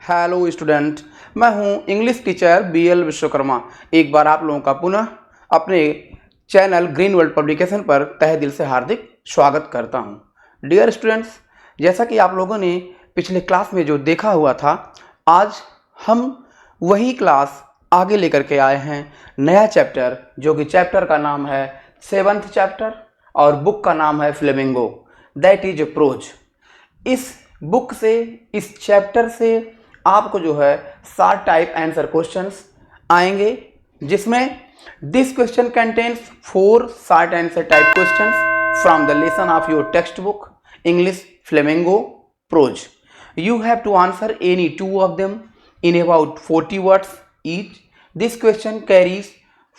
Hello student, मैं हूं English teacher BL Vishwakarma. एक बार आप लोगों का पुनः अपने चैनल ग्रीन वर्ल्ड पब्लिकेशन पर तहे दिल से हार्दिक स्वागत करता हूं। डियर स्टूडेंट्स, जैसा कि आप लोगों ने पिछले क्लास में जो देखा हुआ था, आज हम वही क्लास आगे लेकर के आए हैं। नया चैप्टर, जो कि चैप्टर का नाम है 7th चैप्टर और बुक का नाम है फ्लेमिंगो, दैट इज प्रोज। इस बुक से, इस चैप्टर से आपको जो है 7 टाइप आंसर क्वेश्चंस आएंगे, जिसमें this question contains 4 short answer type questions from the lesson of your text book English Flamingo prose. You have to answer any 2 of them in about 40 words each. This question carries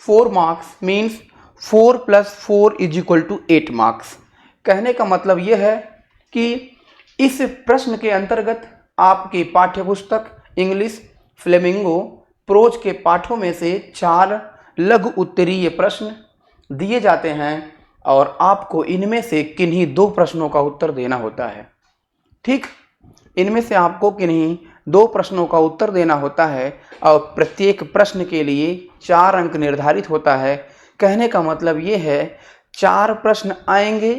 4 marks, means 4 plus 4 is equal to 8 marks. कहने का मतलब यह है कि इस प्रश्न के अंतर्गत आपकी पाठ्य पुस्तक इंग्लिश फ्लेमिंगो प्रोज के पाठों में से 4 लघु उत्तरीय प्रश्न दिए जाते हैं और आपको इनमें से किन्हीं 2 प्रश्नों का उत्तर देना होता है। ठीक, इनमें से आपको किन्हीं 2 प्रश्नों का उत्तर देना होता है और प्रत्येक प्रश्न के लिए 4 अंक निर्धारित होता है। कहने का मतलब ये है 4 प्रश्न आएंगे,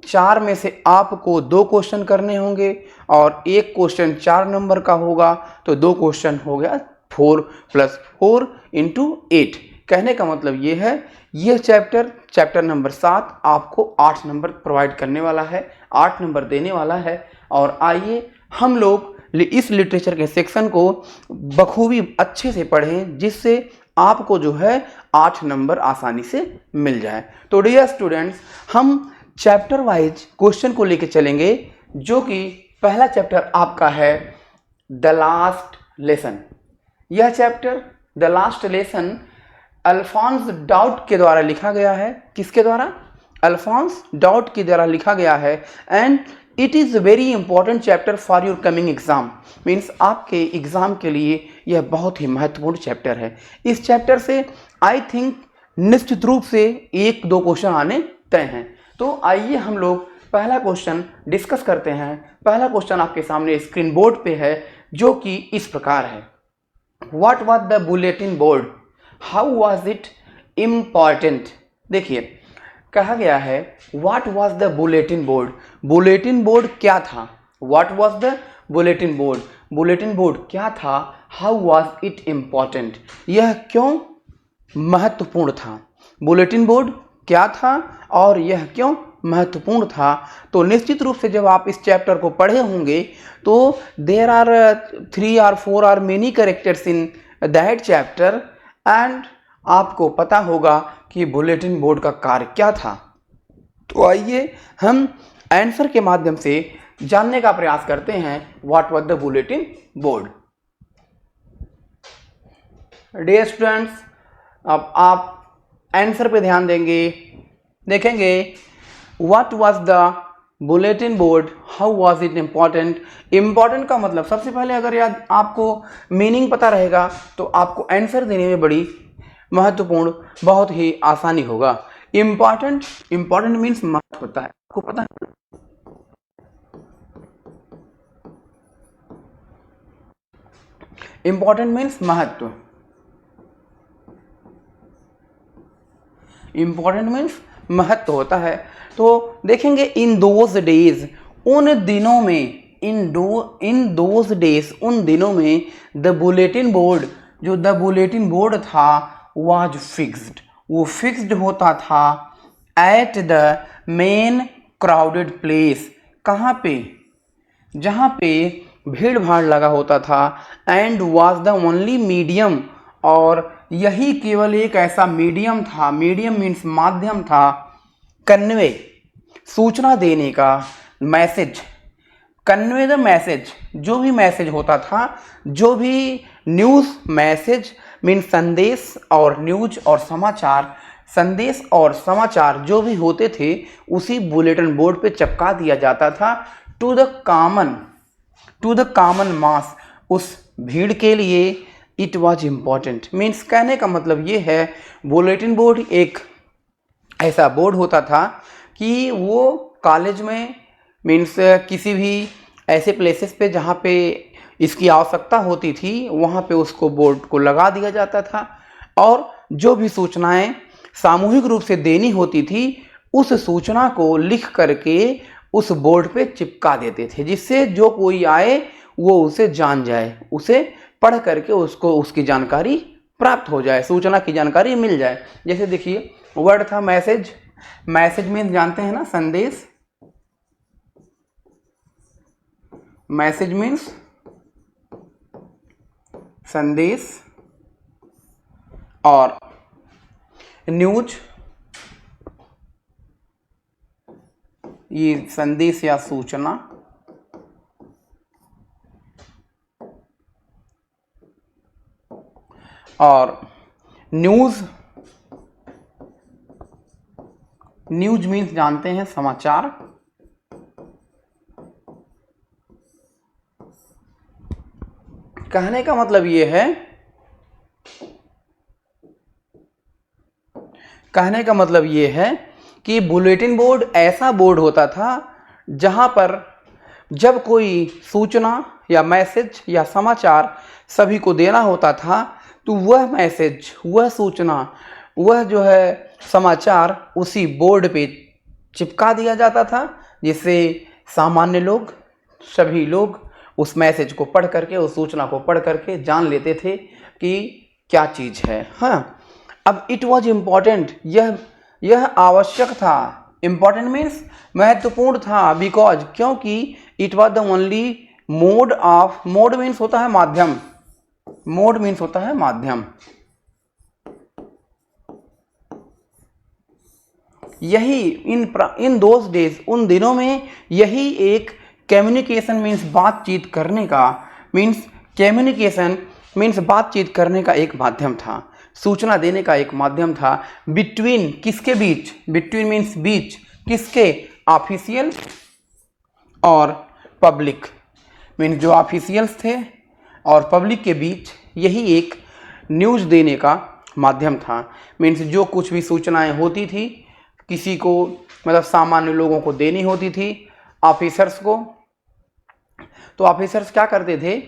4 में से आपको 2 क्वेश्चन करने होंगे और एक क्वेश्चन 4 नंबर का होगा, तो 2 क्वेश्चन हो गया 4 + 4 × 8। कहने का मतलब ये है, यह चैप्टर नंबर 7 आपको 8 नंबर प्रोवाइड करने वाला है, 8 नंबर देने वाला है। और आइए हम लोग इस लिटरेचर के सेक्शन को बखूबी अच्छे से पढ़ें, जिससे आपको जो है 8 नंबर आसानी से मिल जाए। तो डियर स्टूडेंट्स, हम चैप्टर वाइज क्वेश्चन को लेके चलेंगे, जो कि पहला चैप्टर आपका है द लास्ट लेसन। यह chapter the last lesson Alphonse Daudet के द्वारा लिखा गया है। किसके द्वारा? अल्फोंस डाउट के द्वारा लिखा गया है। And it is very important chapter for your coming exam, means आपके एग्जाम के लिए यह बहुत ही महत्वपूर्ण चैप्टर है। इस चैप्टर से आई थिंक निश्चित रूप से 1-2 क्वेश्चन आने तय हैं। तो आइए हम लोग पहला क्वेश्चन डिस्कस करते हैं। पहला क्वेश्चन आपके सामने स्क्रीन बोर्ड पे है, जो कि इस प्रकार है। What was the bulletin board, how was it important. देखिए, कहा गया है what was the bulletin board. Bulletin board क्या था? What was the bulletin board, bulletin board क्या था? हाउ वाज इट इम्पॉर्टेंट, यह क्यों महत्वपूर्ण था? बुलेटिन बोर्ड क्या था और यह क्यों महत्वपूर्ण था? तो निश्चित रूप से जब आप इस चैप्टर को पढ़े होंगे, तो there are 3 or 4 are many characters in that chapter, and आपको पता होगा कि बुलेटिन बोर्ड का कार्य क्या था। तो आइए हम आंसर के माध्यम से जानने का प्रयास करते हैं what was the bulletin board. Dear students, अब आप आंसर पे ध्यान देंगे, देखेंगे what was the bulletin board, how was it important. Important का मतलब सबसे पहले अगर याद आपको मीनिंग पता रहेगा, तो आपको आंसर देने में बड़ी महत्वपूर्ण, बहुत ही आसानी होगा। इम्पॉर्टेंट मीन्स महत्व होता है, आपको पता है। इम्पॉर्टेंट मीन्स महत्व, इम्पॉर्टेंट मीन्स महत्व होता है। तो देखेंगे इन दोज डेज, उन दिनों में, इन दोज डेज, उन दिनों में द बुलेटिन बोर्ड, जो द बुलेटिन बोर्ड था, वाज फिक्स्ड, वो फिक्स्ड होता था at the main crowded place. कहाँ पे? जहाँ पे भीड़ भाड़ लगा होता था। And was the only medium, और यही केवल एक ऐसा मीडियम था, मीडियम मीन्स माध्यम था, कन्वे, सूचना देने का, मैसेज, कन्वे द मैसेज, जो भी मैसेज होता था, जो भी न्यूज़, मैसेज मीन्स संदेश, और न्यूज और समाचार, संदेश और समाचार जो भी होते थे, उसी बुलेटिन बोर्ड पे चिपका दिया जाता था टू द कॉमन मास, उस भीड़ के लिए। इट वॉज इम्पॉर्टेंट मीन्स, कहने का मतलब ये है, बुलेटिन बोर्ड एक ऐसा बोर्ड होता था कि वो कॉलेज में, मीन्स किसी भी ऐसे प्लेसेस पे जहाँ पे इसकी आवश्यकता होती थी वहाँ पे उसको बोर्ड को लगा दिया जाता था और जो भी सूचनाएं सामूहिक रूप से देनी होती थी उस सूचना को लिख करके उस बोर्ड पे चिपका देते थे, जिससे जो कोई आए वो उसे जान जाए, उसे पढ़ करके उसको उसकी जानकारी प्राप्त हो जाए, सूचना की जानकारी मिल जाए। जैसे देखिए वर्ड था मैसेज। मैसेज मीन्स जानते हैं ना, संदेश। मैसेज मीन्स संदेश। और न्यूज ये संदेश या सूचना। और न्यूज, न्यूज मीन्स जानते हैं समाचार। कहने का मतलब ये है, कहने का मतलब ये है कि बुलेटिन बोर्ड ऐसा बोर्ड होता था जहां पर जब कोई सूचना या मैसेज या समाचार सभी को देना होता था तो वह मैसेज, वह सूचना, वह जो है समाचार उसी बोर्ड पे चिपका दिया जाता था, जिससे सामान्य लोग, सभी लोग उस मैसेज को पढ़ करके, उस सूचना को पढ़ करके जान लेते थे कि क्या चीज़ है। हाँ, अब इट वॉज इम्पॉर्टेंट, यह आवश्यक था। इम्पॉर्टेंट मीन्स महत्वपूर्ण था, बिकॉज क्योंकि it was the only mode of, mode means होता है माध्यम, मोड मीन्स होता है माध्यम। यही इन दोज डेज, उन दिनों में यही एक कम्युनिकेशन मीन्स बातचीत करने का, मीन्स कम्युनिकेशन मीन्स बातचीत करने का एक माध्यम था, सूचना देने का एक माध्यम था। बिटवीन, किसके बीच, बिटवीन मीन्स बीच, किसके, ऑफिशियल और पब्लिक, मीन्स जो ऑफिशियल्स थे और पब्लिक के बीच यही एक न्यूज़ देने का माध्यम था। मीन्स जो कुछ भी सूचनाएं होती थी किसी को, मतलब सामान्य लोगों को देनी होती थी, ऑफिसर्स को, तो ऑफिसर्स क्या करते थे,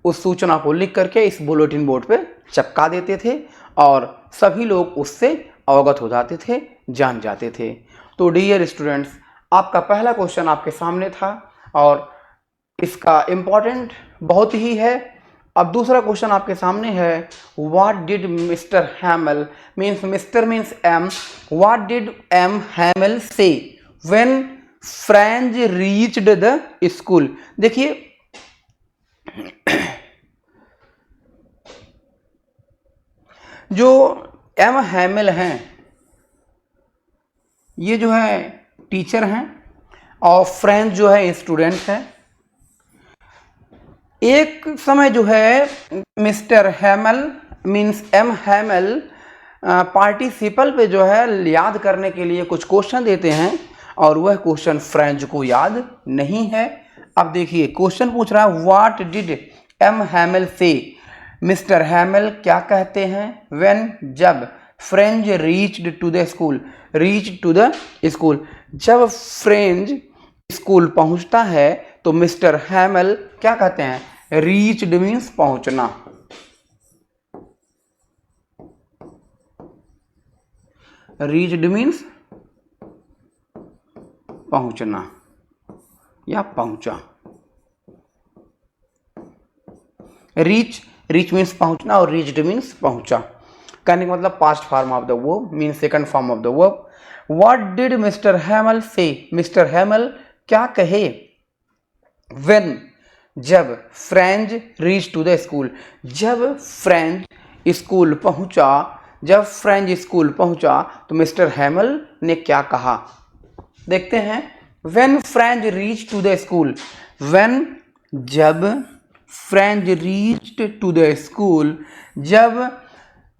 उस सूचना को लिख करके इस बुलेटिन बोर्ड पे चिपका देते थे और सभी लोग उससे अवगत हो जाते थे, जान जाते थे। तो डियर स्टूडेंट्स, आपका पहला क्वेश्चन आपके सामने था और इसका इम्पोर्टेंट बहुत ही है। अब दूसरा क्वेश्चन आपके सामने है, what did mister Hamel, means mister means M, what did M Hamel say when Franz reached the school. देखिए जो एम हैमल हैं ये जो है टीचर हैं और फ्रेंच जो है स्टूडेंट हैं। एक समय जो है mister Hamel means M Hamel participle पे जो है याद करने के लिए कुछ क्वेश्चन देते हैं और वह क्वेश्चन फ्रेंच को याद नहीं है। अब देखिए क्वेश्चन पूछ रहा है, व्हाट डिड एम हैमल से, मिस्टर हैमल क्या कहते हैं, व्हेन, जब, Franz reached to the school, reach to the school, जब फ्रेंच स्कूल पहुंचता है तो मिस्टर हैमल क्या कहते हैं, रीच्ड मीन्स पहुंचना, रीच्ड मीन्स पहुंचना या पहुंचा। रीच, रीच मीन्स पहुंचना और रीच्ड मीन्स पहुंचा। कहने का मतलब past form of the verb means second form of the verb. What did mister Hamel से, मिस्टर हैमल क्या कहे, व्हेन, जब, Franz reach to the school, जब फ्रेंच स्कूल पहुंचा, जब फ्रेंच स्कूल पहुंचा तो मिस्टर हैमल ने क्या कहा। देखते हैं, when Franz reach to the school, when, जब, Franz reached to the school, जब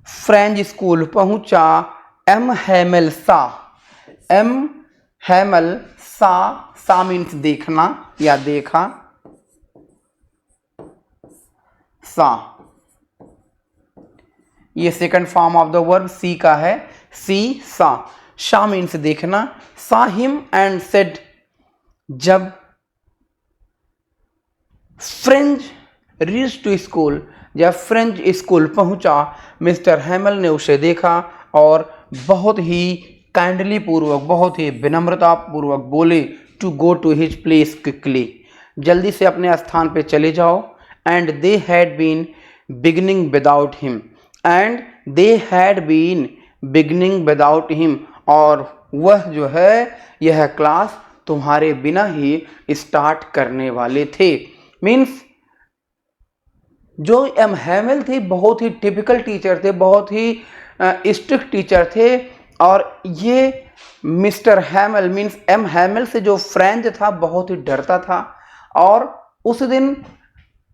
फ्रेंच स्कूल पहुंचा, M Hamel saw, M Hamel सा, सा मीन्स देखना या देखा, सा, ये second form of the verb see का है, सी, सा, सा मीन्स देखना, सा हिम एंड सेड, जब फ्रेंच रीच टू स्कूल, जब फ्रेंच स्कूल पहुंचा, मिस्टर हैमल ने उसे देखा और बहुत ही काइंडली पूर्वक, बहुत ही विनम्रता पूर्वक बोले to go to his place quickly, जल्दी से अपने स्थान पे चले जाओ। And they had been beginning without him, and they had been beginning without him, और वह जो है यह क्लास तुम्हारे बिना ही स्टार्ट करने वाले थे। मीन्स जो एम हैमल थे बहुत ही टिपिकल टीचर थे, बहुत ही स्ट्रिक्ट टीचर थे, और ये mister Hamel means M Hamel से जो फ्रेंच था बहुत ही डरता था, और उस दिन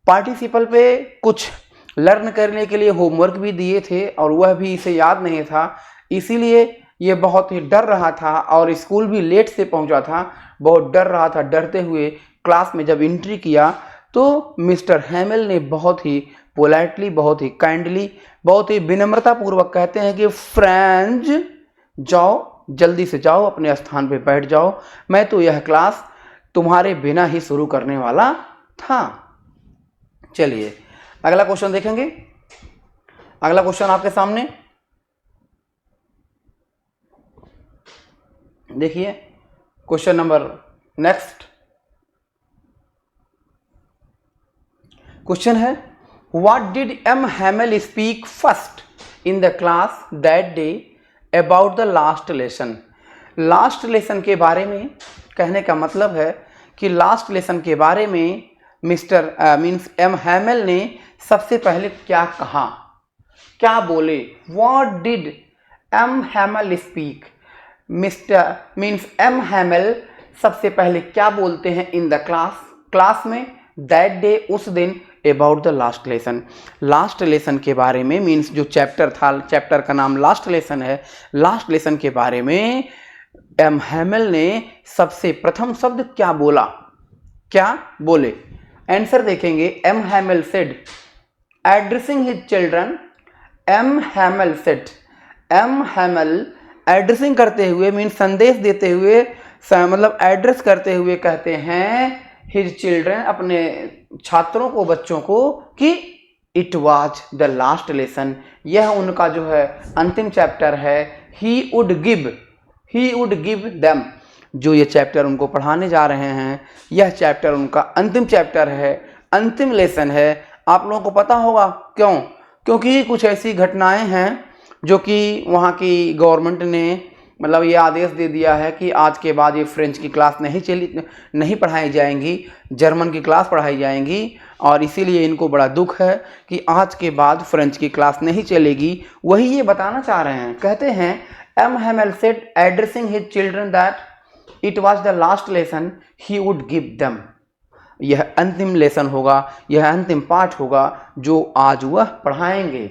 पार्टिसिपल पे कुछ लर्न करने के लिए होमवर्क भी दिए थे और वह भी इसे याद नहीं था, इसीलिए ये बहुत ही डर रहा था और स्कूल भी लेट से पहुंचा था, बहुत डर रहा था। डरते हुए क्लास में जब एंट्री किया तो मिस्टर हैमल ने बहुत ही पोलाइटली, बहुत ही काइंडली, बहुत ही विनम्रता पूर्वक कहते हैं कि फ्रेंच जाओ, जल्दी से जाओ, अपने स्थान पे बैठ जाओ, मैं तो यह क्लास तुम्हारे बिना ही शुरू करने वाला था। चलिए अगला क्वेश्चन देखेंगे। अगला क्वेश्चन आपके सामने देखिए, क्वेश्चन नंबर नेक्स्ट क्वेश्चन है, what did M Hamel speak first in the class that day about the last lesson. Last lesson के बारे में कहने का मतलब है कि लास्ट लेसन के बारे में मिस्टर मीन्स एम हैमल ने सबसे पहले क्या कहा, क्या बोले। What did M Hamel speak, mister means M Hamel सबसे पहले क्या बोलते हैं इन द क्लास, क्लास में, दैट डे उस दिन, about the last lesson, last lesson के बारे में, मीन्स जो चैप्टर था, चैप्टर का नाम लास्ट लेसन है, लास्ट लेसन के बारे में एम हैमल ने सबसे प्रथम शब्द क्या बोला, क्या बोले। आंसर देखेंगे, M Hamel said addressing his children, M Hamel said, M Hamel addressing करते हुए मीन्स संदेश देते हुए, मतलब एड्रेस करते हुए कहते हैं हिज चिल्ड्रन, अपने छात्रों को, बच्चों को, कि it was the last lesson, यह उनका जो है अंतिम चैप्टर है। ही वुड गिव देम, जो ये चैप्टर उनको पढ़ाने जा रहे हैं, यह चैप्टर उनका अंतिम चैप्टर है, अंतिम लेसन है। आप लोगों को पता होगा क्यों, क्योंकि कुछ ऐसी घटनाएं हैं जो कि वहाँ की गवर्नमेंट ने मतलब ये आदेश दे दिया है कि आज के बाद ये फ्रेंच की क्लास नहीं पढ़ाई जाएंगी, जर्मन की क्लास पढ़ाई जाएंगी, और इसीलिए इनको बड़ा दुख है कि आज के बाद फ्रेंच की क्लास नहीं चलेगी। वही ये बताना चाह रहे हैं। कहते हैं M Hamel said addressing his children that it was the last lesson he would give them, यह अंतिम लेसन होगा, यह अंतिम पाठ होगा जो आज वह पढ़ाएंगे।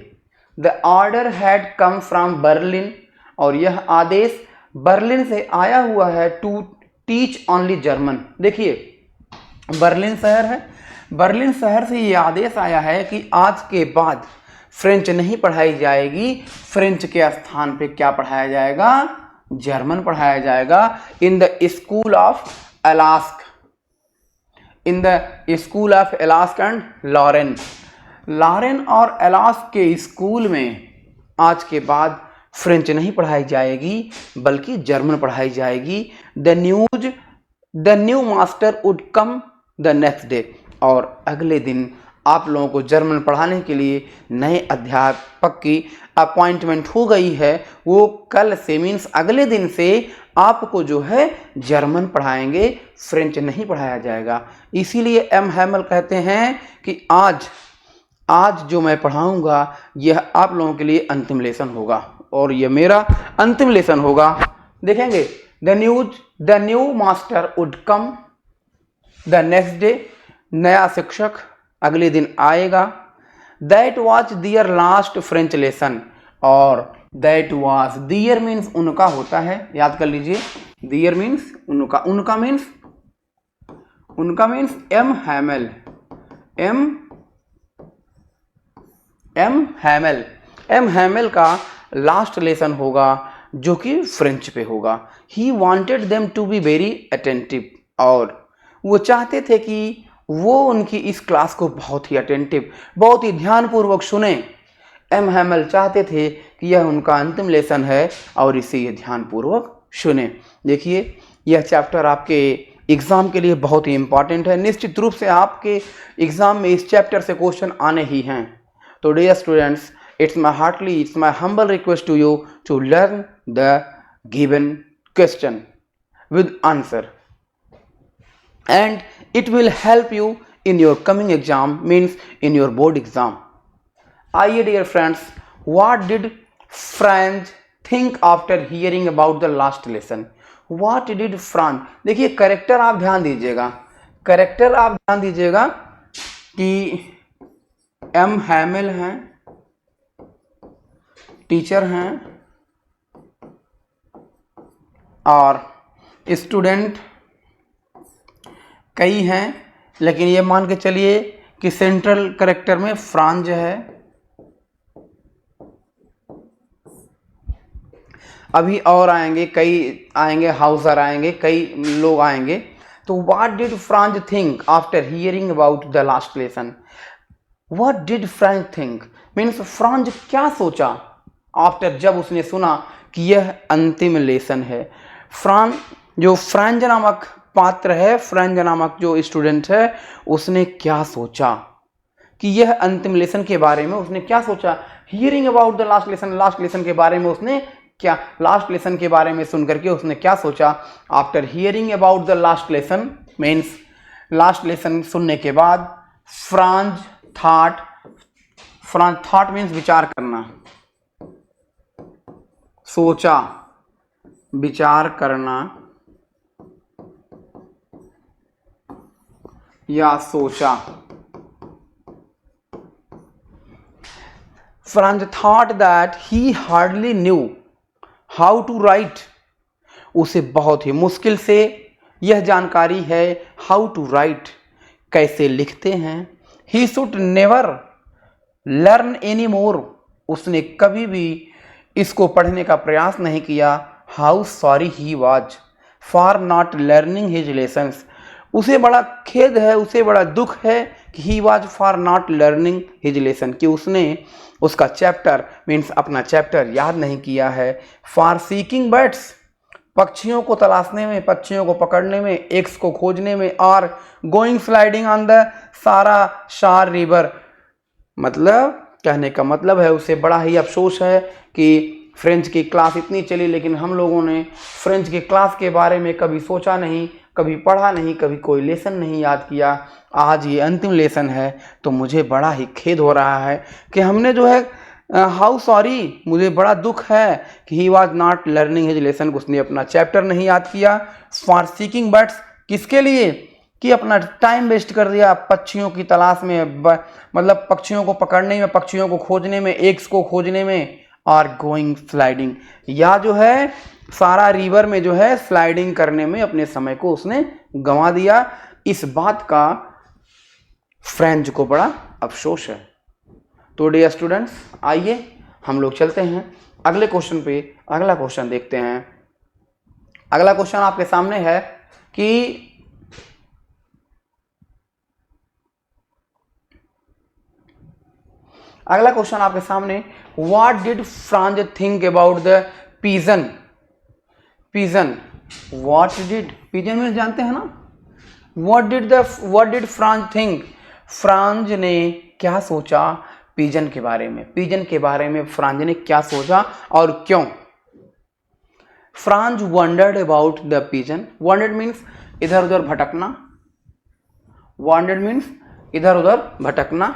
The order had come from Berlin, और यह आदेश बर्लिन से आया हुआ है, टू टीच ओनली जर्मन। देखिए बर्लिन शहर है, बर्लिन शहर से ये आदेश आया है कि आज के बाद फ्रेंच नहीं पढ़ाई जाएगी, फ्रेंच के स्थान पे क्या पढ़ाया जाएगा, जर्मन पढ़ाया जाएगा। In the school of Alsace, in the school of Alsace and Lorraine, Lorraine और एलास्क के स्कूल में आज के बाद फ्रेंच नहीं पढ़ाई जाएगी बल्कि जर्मन पढ़ाई जाएगी। The new master would come the next day, और अगले दिन आप लोगों को जर्मन पढ़ाने के लिए नए अध्यापक की अपॉइंटमेंट हो गई है। वो कल से मीन्स अगले दिन से आपको जो है जर्मन पढ़ाएंगे, फ्रेंच नहीं पढ़ाया जाएगा। इसीलिए एम हैमल कहते हैं कि आज जो मैं पढ़ाऊंगा यह आप लोगों के लिए अंतिम लेसन होगा, और यह मेरा अंतिम लेसन होगा। देखेंगे the new master would come the next day, नया शिक्षक अगले दिन आएगा। That was their last French lesson, और दैट वाज, दियर मीन्स उनका होता है, याद कर लीजिए, दियर मीन्स उनका, उनका मीन्स एम हैमल का लास्ट लेसन होगा जो कि फ्रेंच पे होगा। He wanted them to be very attentive, और वो चाहते थे कि वो उनकी इस क्लास को बहुत ही अटेंटिव, बहुत ही ध्यानपूर्वक सुने। एम हैमल चाहते थे कि यह उनका अंतिम लेसन है और इसे ये ध्यानपूर्वक सुने। देखिए, यह चैप्टर आपके एग्ज़ाम के लिए बहुत ही इंपॉर्टेंट है। निश्चित रूप से आपके एग्ज़ाम में इस चैप्टर से क्वेश्चन आने ही हैं। तो dear students, it's my humble request to you to learn the given question with answer, and it will help you in your coming exam, means in your board exam. आइए dear friends, what did Franz think after hearing about the last lesson? What did Franz, देखिए character आप ध्यान दीजिएगा, character आप ध्यान दीजिएगा कि M हैमिल हैं, टीचर हैं, और स्टूडेंट कई हैं, लेकिन ये मान के चलिए कि सेंट्रल कैरेक्टर में फ्रांज है। अभी और आएंगे, कई आएंगे, हाउसर आएंगे, कई लोग आएंगे। तो what did Franz think after hearing about the last lesson? What did Franz think means Franz क्या सोचा आफ्टर, जब उसने सुना कि यह अंतिम लेसन है। फ्रांज नामक पात्र है, फ्रांज नामक जो स्टूडेंट है, उसने क्या सोचा कि यह अंतिम लेसन के बारे में उसने क्या सोचा। Hearing about the last lesson, last lesson के बारे में उसने क्या, लास्ट लेसन के बारे में सुन करके उसने क्या सोचा। After hearing about the last lesson means last lesson सुनने के बाद फ्रांज थॉट मीन्स विचार करना, सोचा, विचार करना या सोचा। Franz thought that he hardly knew how to write. उसे बहुत ही मुश्किल से यह जानकारी है how to write, कैसे लिखते हैं। He should never learn anymore. उसने कभी भी इसको पढ़ने का प्रयास नहीं किया। How sorry he was for not learning his lessons. उसे बड़ा खेद है, उसे बड़ा दुख है कि he was for not learning his lesson, कि उसने उसका चैप्टर मीन्स अपना चैप्टर याद नहीं किया है। फॉर सीकिंग बर्ड्स, पक्षियों को तलाशने में, पक्षियों को पकड़ने में, एग्स को खोजने में, और गोइंग स्लाइडिंग ऑन द सारा शार रिवर, मतलब कहने का मतलब है उसे बड़ा ही अफसोस है कि फ्रेंच की क्लास इतनी चली, लेकिन हम लोगों ने फ्रेंच की क्लास के बारे में कभी सोचा नहीं, कभी पढ़ा नहीं, कभी कोई लेसन नहीं याद किया। आज ये अंतिम लेसन है तो मुझे बड़ा ही खेद हो रहा है कि हमने जो है, हाउ सॉरी, मुझे बड़ा दुख है कि he was not learning his lesson, उसने अपना चैप्टर नहीं याद किया। फॉर सीकिंग बर्ड्स, किसके लिए, कि अपना टाइम वेस्ट कर दिया पक्षियों की तलाश में, मतलब पक्षियों को पकड़ने में, पक्षियों को खोजने में, एग्स को खोजने में, और गोइंग स्लाइडिंग, या जो है सारा रिवर में जो है स्लाइडिंग करने में अपने समय को उसने गंवा दिया। इस बात का फ्रेंच को बड़ा अफसोस है। तो डियर स्टूडेंट्स, आइए हम लोग चलते हैं अगले क्वेश्चन पे। अगला क्वेश्चन देखते हैं। अगला क्वेश्चन आपके सामने है कि अगला क्वेश्चन आपके सामने, what did Franz think about the pigeon? Pigeon, what did, pigeon में जानते हैं ना, what did Franz think, Franz ने क्या सोचा पिजन के बारे में। पिजन के बारे में फ्रांज ने क्या सोचा और क्यों। Franz wondered about the pigeon. Wondered means इधर उधर भटकना, वंडर्ड मीन्स इधर उधर भटकना।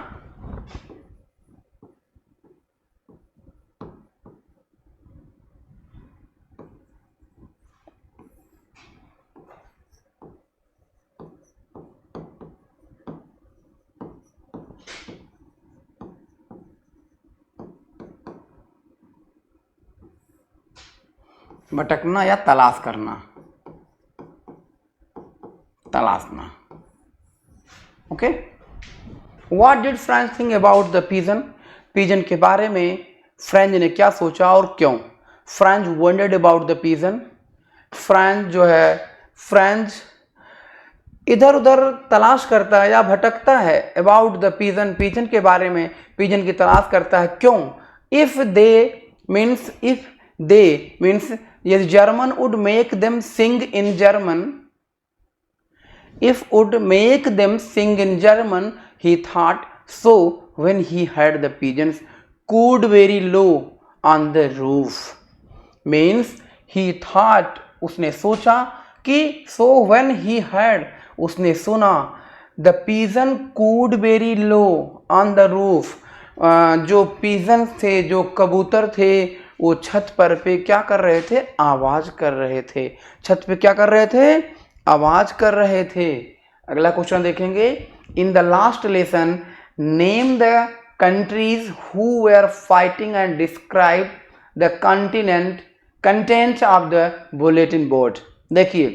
भटकना या तलाश करना, तलाशना। Okay, what did Franz think about the pigeon? Pigeon के बारे में फ्रेंच ने क्या सोचा और क्यों। Franz wondered about the pigeon. Franz जो है, फ्रेंच इधर उधर तलाश करता है या भटकता है। अबाउट द पिजन, पिजन के बारे में, पिजन की तलाश करता है। क्यों? इफ दे मीन्स यदि German would make them sing in German, if would make them sing in German, he thought so when he heard the pigeons cooed very low on the roof. Means he thought, उसने सोचा कि so when he heard, उसने सुना the pigeon cooed very low on the roof, जो pigeon थे, जो कबूतर थे, वो छत पर पे क्या कर रहे थे? आवाज कर रहे थे। छत पे क्या कर रहे थे? आवाज कर रहे थे। अगला क्वेश्चन देखेंगे। In the last lesson name the countries who were fighting and describe the content of the bulletin board. देखिए,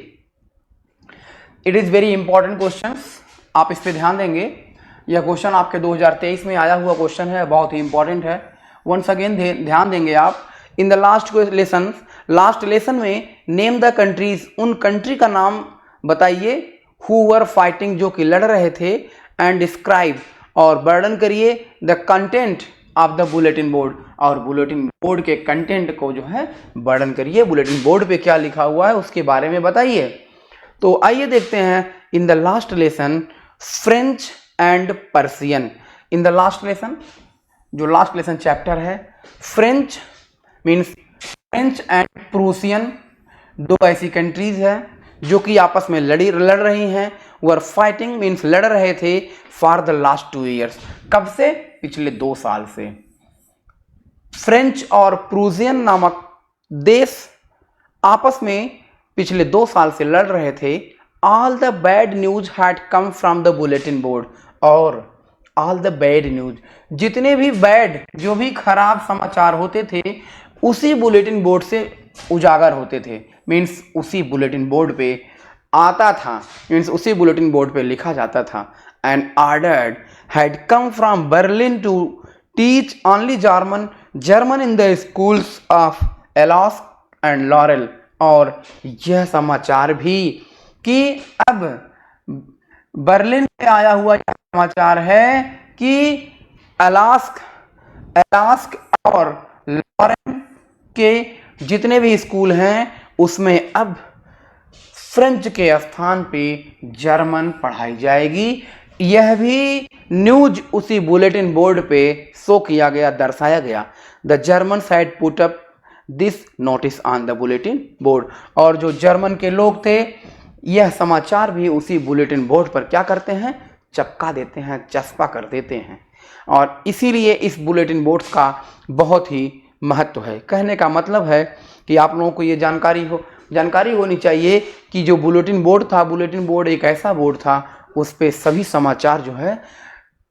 it is very important question, आप इस पे ध्यान देंगे। यह क्वेश्चन आपके 2023 में आया हुआ क्वेश्चन है, बहुत ही इंपॉर्टेंट है। वंस अगेन ध्यान देंगे आप। इन द लास्ट लेसन में नेम द कंट्रीज, उन कंट्री का नाम बताइए, हु वर फाइटिंग, जो कि लड़ रहे थे, एंड डिस्क्राइब, और वर्णन करिए, the content of the bulletin board, और बुलेटिन बोर्ड के कंटेंट को जो है वर्णन करिए। बुलेटिन बोर्ड पे क्या लिखा हुआ है उसके बारे में बताइए। तो आइए देखते हैं। In the last lesson French and Persian. In the last lesson, जो लास्ट लेसन चैप्टर है, French means French and Prussian, दो ऐसी कंट्रीज है जो कि आपस में लड़ रही हैं। वर फाइटिंग मीन्स लड़ रहे थे, फॉर द लास्ट 2 years, कब से? पिछले 2 साल से। फ्रेंच और प्रूसियन नामक देश आपस में पिछले 2 साल से लड़ रहे थे। All the bad news had come from the bulletin board, और ऑल द बैड न्यूज, जितने भी बैड, जो भी खराब समाचार होते थे, उसी बुलेटिन बोर्ड से उजागर होते थे। मीन्स उसी बुलेटिन बोर्ड पे आता था, मीन्स उसी बुलेटिन बोर्ड पे लिखा जाता था। And ordered had come from Berlin to teach only German in the schools of Alsace and Lorraine. और यह समाचार भी कि अब बर्लिन में आया हुआ यह समाचार है कि एलास्क और लॉरेल के जितने भी स्कूल हैं उसमें अब फ्रेंच के स्थान पे जर्मन पढ़ाई जाएगी। यह भी न्यूज उसी बुलेटिन बोर्ड पे शो किया गया, दर्शाया गया। The German side put up this notice on the bulletin board, और जो जर्मन के लोग थे, यह समाचार भी उसी बुलेटिन बोर्ड पर क्या करते हैं? चपका देते हैं, चस्पा कर देते हैं। और इसीलिए इस बुलेटिन बोर्ड का बहुत ही महत्व है। कहने का मतलब है कि आप लोगों को ये जानकारी होनी चाहिए कि जो बुलेटिन बोर्ड था, बुलेटिन बोर्ड एक ऐसा बोर्ड था, उस पे सभी समाचार जो है,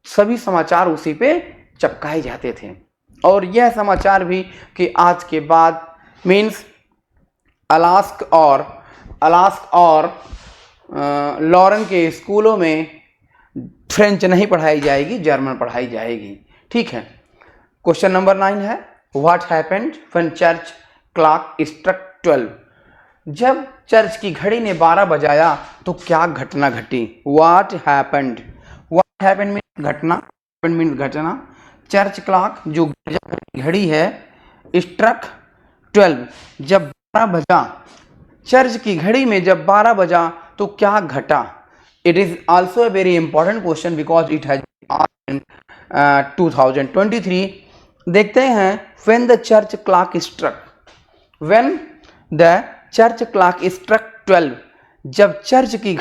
सभी समाचार उसी पे चपकाए जाते थे। और यह समाचार भी कि आज के बाद मीन्स अलास्क और लॉरेन के स्कूलों में फ्रेंच नहीं पढ़ाई जाएगी, जर्मन पढ़ाई जाएगी। ठीक है। क्वेश्चन नंबर 9 है, what happened when church clock struck 12। जब चर्च की घड़ी ने 12 बजाया तो क्या घटना घटी? व्हाट हैपेंड मीन्स घटना, मीन्स घटना। चर्च क्लॉक जो घड़ी है, स्ट्रक 12 जब 12 बजा, चर्च की घड़ी में जब 12 बजा तो क्या घटा? It is also a very important question because it has 2023। देखते हैं, when the church clock struck, when the church clock struck 12, जब चर्च की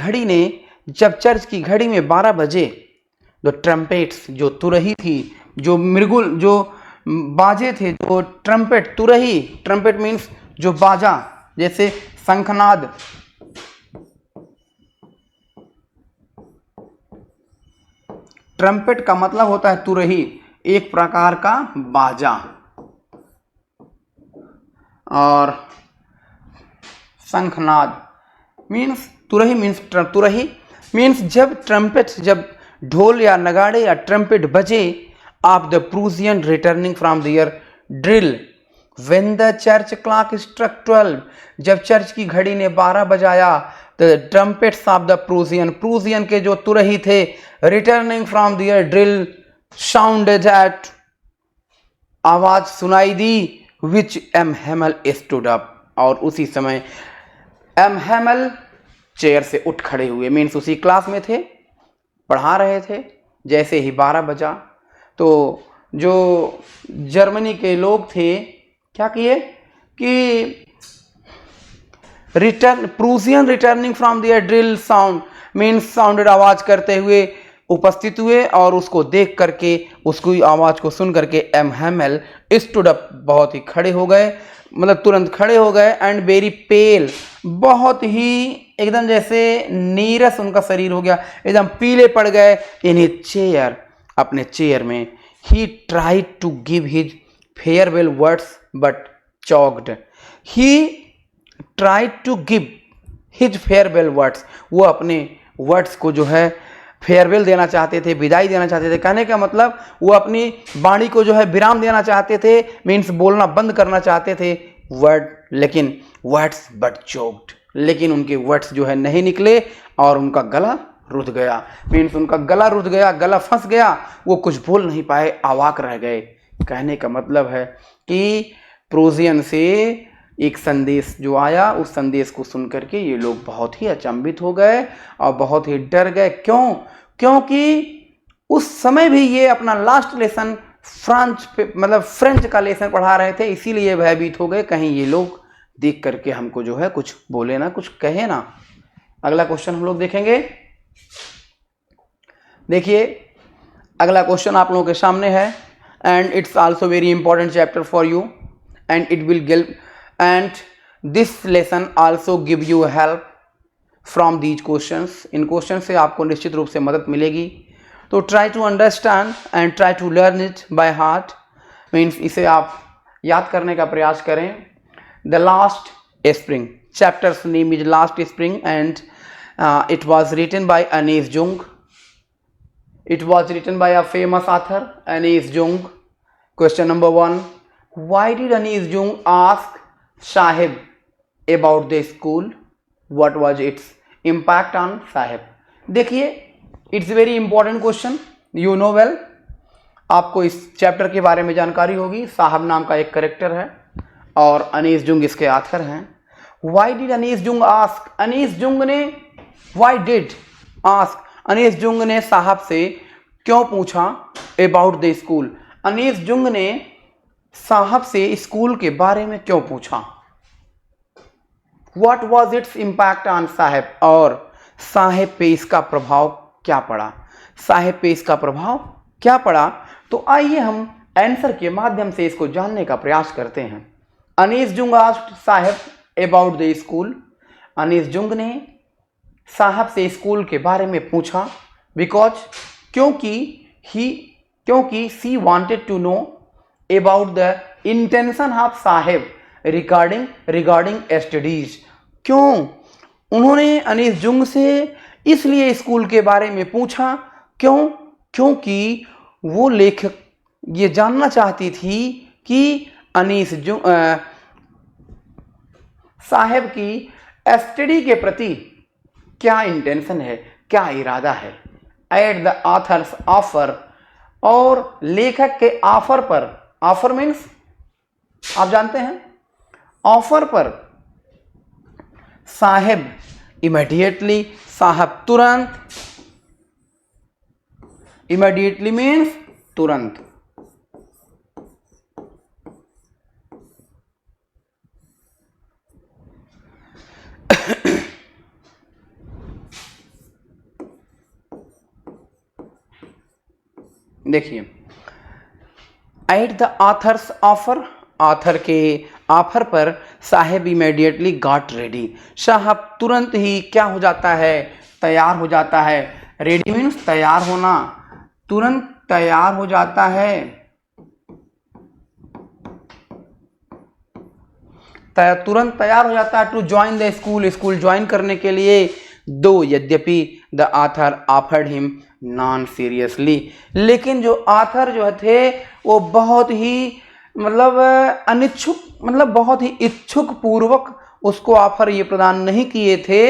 घड़ी में 12 बजे, द ट्रम्पेट्स, जो तुरही थी, जो मृगुल, जो बाजे थे, जो ट्रम्पेट, तुरही, ट्रम्पेट मीन्स जो बाजा, जैसे शंखनाद, ट्रम्पेट का मतलब होता है तुरही, एक प्रकार का बाजा। और शंखनाद मीन्स तुरही, मीन्स जब ट्रम्पेट, जब ढोल या नगाड़े या ट्रम्पेट बजे, of the Prussian returning from their drill. When the church clock struck 12, जब चर्च की घड़ी ने 12 बजाया, the trumpets of the Prussian, Prussian के जो तुरही थे, returning from their drill sounded at, आवाज सुनाई दी, which M Hamel stood up, और उसी समय एम हेमल चेयर से उठ खड़े हुए। मीन्स उसी क्लास में थे, पढ़ा रहे थे। जैसे ही 12 बजा तो जो जर्मनी के लोग थे क्या किए कि Prussian returning from their drill sound, means sounded, आवाज करते हुए उपस्थित हुए, और उसको देख करके, उसकी आवाज को सुन करके एम हेमल स्टूड अप, बहुत ही खड़े हो गए, मतलब तुरंत खड़े हो गए, एंड वेरी पेल, बहुत ही एकदम जैसे नीरस उनका शरीर हो गया, एकदम पीले पड़ गए। इन हिज चेयर, अपने चेयर में, he tried to give his farewell words but choked, he tried to give his farewell words, वो अपने वर्ड्स को जो है फेयरवेल देना चाहते थे, विदाई देना चाहते थे। कहने का मतलब वो अपनी वाणी को जो है विराम देना चाहते थे, मीन्स बोलना बंद करना चाहते थे वर्ड, लेकिन वर्ड्स बट चोक्ड, लेकिन उनके वर्ड्स जो है नहीं निकले और उनका गला रुध गया। मीन्स उनका गला रुध गया, गला फंस गया, वो कुछ बोल नहीं पाए, अवाक रह गए। कहने का मतलब है कि प्रूसियन से एक संदेश जो आया, उस संदेश को सुन करके ये लोग बहुत ही अचंभित हो गए और बहुत ही डर गए। क्यों? क्योंकि उस समय भी ये अपना लास्ट लेसन फ्रेंच का लेसन पढ़ा रहे थे, इसीलिए भयभीत हो गए, कहीं ये लोग देख करके हमको जो है कुछ बोले ना, कुछ कहे ना। अगला क्वेश्चन हम लोग देखेंगे। देखिए अगला क्वेश्चन आप लोगों के सामने है, and it's also very important chapter for you, and it will give, and this lesson also give you help from these questions. इन क्वेश्चन से आपको निश्चित रूप से मदद मिलेगी। तो try to understand and try to learn it by heart, means इसे आप याद करने का प्रयास करें। The last spring, chapter's name is last spring, and it was written by Anis Jung. It was written by a famous author, Anis Jung. Question number 1. Why did Anis Jung ask Sahib about the school? What was its impact on Sahib? देखिए, it's very important question. You know well. आपको इस chapter के बारे में जानकारी होगी। साहब नाम का एक करेक्टर है और अनीस जुंग इसके आथर हैं। Why did Anees Jung ask? Anees Jung ने Why did ask? Anees Jung ने साहब से क्यों पूछा about the school? Anees Jung ने साहब से स्कूल के बारे में क्यों पूछा? What was its impact on साहब? और साहब पे इसका प्रभाव क्या पड़ा? साहब पे इसका प्रभाव क्या पड़ा? तो आइए हम आंसर के माध्यम से इसको जानने का प्रयास करते हैं। Anees Jung asked Saheb about the school. Anees Jung ने साहब से स्कूल के बारे में पूछा बिकॉज क्योंकि she wanted to know about the intention of साहब रिगार्डिंग स्टडीज। क्यों उन्होंने अनीस जुंग से इसलिए स्कूल के बारे में पूछा? क्योंकि वो लेखक ये जानना चाहती थी कि अनीस जुंग साहब की स्टडी के प्रति क्या इंटेंशन है, क्या इरादा है। एट द ऑथर्स ऑफर, और लेखक के ऑफर पर, ऑफर मीन्स आप जानते हैं, ऑफर पर साहब इमीडिएटली, साहब तुरंत, इमीडिएटली मीन्स तुरंत, देखिए at the author's offer, author के ऑफर पर साहब इमीडिएटली गॉट रेडी, साहब तुरंत ही क्या हो जाता है, तैयार हो जाता है। रेडी मीन्स तैयार होना, तुरंत तैयार हो जाता है, तुरंत तैयार हो जाता है to join the school, school join करने के लिए। दो यद्यपि the author offered him non seriously, लेकिन जो ऑथर जो थे वो बहुत ही मतलब अनिच्छुक, मतलब बहुत ही इच्छुक पूर्वक उसको ऑफर ये प्रदान नहीं किए थे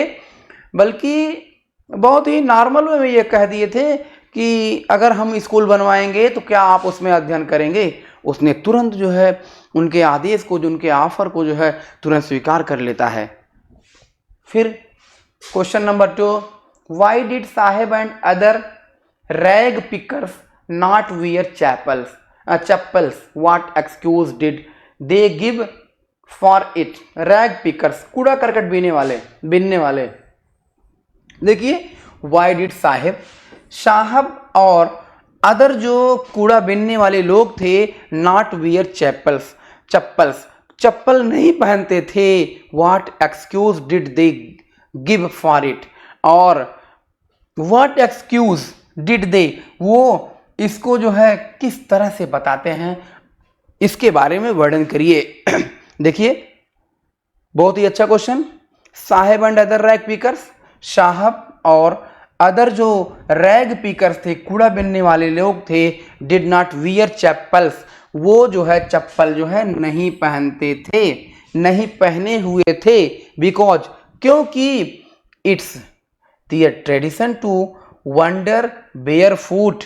बल्कि बहुत ही नॉर्मल वे में ये कह दिए थे कि अगर हम स्कूल बनवाएंगे तो क्या आप उसमें अध्ययन करेंगे। उसने तुरंत जो है उनके आदेश को, जो उनके ऑफर को जो है तुरंत स्वीकार कर लेता है। फिर question number 2, why did Saheb and other rag pickers not wear chappals, what excuse did they give for it. Rag pickers, कूड़ा करकट बीनने वाले। देखिए, वाई डिड साहब और अदर जो कूड़ा बीनने वाले लोग थे, नॉट वियर चप्पल नहीं पहनते थे। What excuse did they give for it, और व्हाट एक्सक्यूज डिड दे, वो इसको जो है किस तरह से बताते हैं, इसके बारे में वर्णन करिए। देखिए, बहुत ही अच्छा question. Saheb and other rag pickers, Saheb और अदर जो रैग पिकर्स थे, कूड़ा बीनने वाले लोग थे, डिड नॉट वियर चप्पल्स, वो जो है चप्पल जो है नहीं पहनते थे, नहीं पहने हुए थे। बिकॉज, क्योंकि it's their tradition to wander barefoot,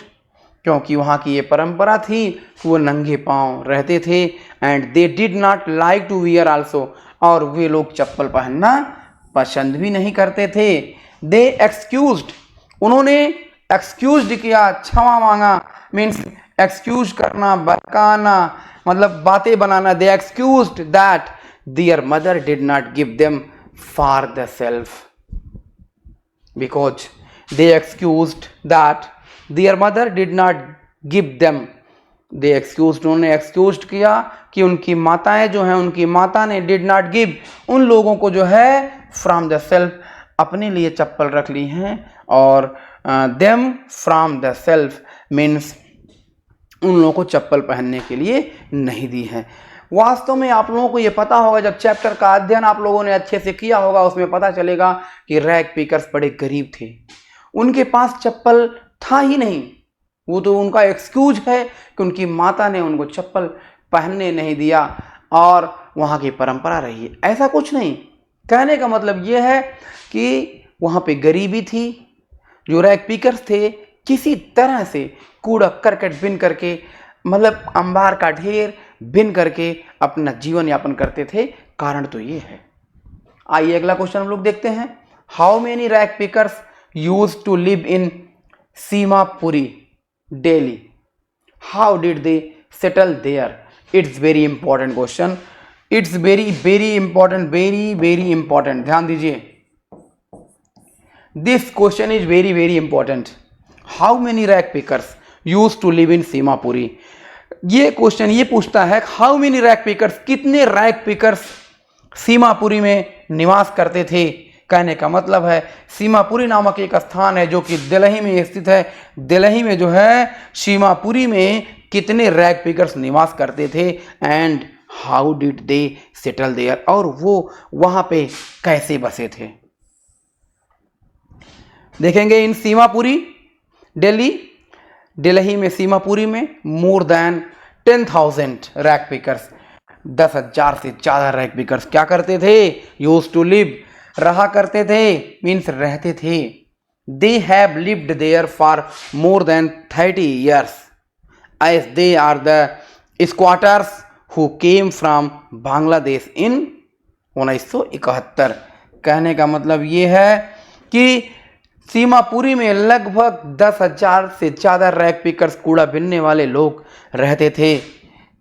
क्योंकि वहाँ की ये परंपरा थी, वो नंगे पांव रहते थे। And they did not like to wear also, और वे लोग चप्पल पहनना पसंद भी नहीं करते थे। दे एक्सक्यूज्ड, उन्होंने एक्सक्यूज्ड किया, क्षमा मांगा, मीन्स एक्सक्यूज करना, बहकाना, मतलब बातें बनाना। They excused that their mother did not give them for the self, because they excused that their mother did not give them. They excused, उन्होंने एक्सक्यूज्ड किया कि उनकी माताएं जो हैं, उनकी माता ने डिड नॉट गिव, उन लोगों को जो है फ्रॉम द सेल्फ, अपने लिए चप्पल रख ली हैं, और them from the self means उन लोगों को चप्पल पहनने के लिए नहीं दी है। वास्तव में आप लोगों को ये पता होगा, जब चैप्टर का अध्ययन आप लोगों ने अच्छे से किया होगा, उसमें पता चलेगा कि रैग पिकर्स बड़े गरीब थे, उनके पास चप्पल था ही नहीं। वो तो उनका एक्सक्यूज है कि उनकी माता ने उनको चप्पल पहनने नहीं दिया और वहाँ की परंपरा रही है। ऐसा कुछ नहीं, कहने का मतलब ये है कि वहाँ पे गरीबी थी। जो रैग पिकर्स थे, किसी तरह से कूड़ा करकट बिन करके, मतलब अंबार का ढेर बिन करके अपना जीवन यापन करते थे। कारण तो ये है। आइए अगला क्वेश्चन हम लोग देखते हैं। How many rag pickers used to live in Seemapuri, Delhi? How did they settle there? It's very important question. It's very important, very important. ध्यान दीजिए, this question is very important. How many rag pickers used to live in Seemapuri? ये question ये पूछता है, how many rag pickers, कितने rag pickers Seemapuri में निवास करते थे। कहने का मतलब है, सीमापुरी नामक एक स्थान है जो कि दिल्ली में स्थित है। दिल्ली में जो है सीमापुरी में कितने रैग पिकर्स निवास करते थे, and how did they settle there, और वो वहां पे कैसे बसे थे। देखेंगे इन सीमापुरी, दिल्ली में सीमापुरी में मोर देन 10,000 रैग पिकर्स, 10,000 से ज्यादा रैग पिकर्स क्या करते थे, यूज्ड टू लिव, रहा करते थे, मीन्स रहते थे। They have lived there for more than 30 years, as they are the squatters who came from Bangladesh in 1971। कहने का मतलब ये है कि सीमापुरी में लगभग 10,000 से ज़्यादा रैग पिकर्स, कूड़ा बीनने वाले लोग रहते थे।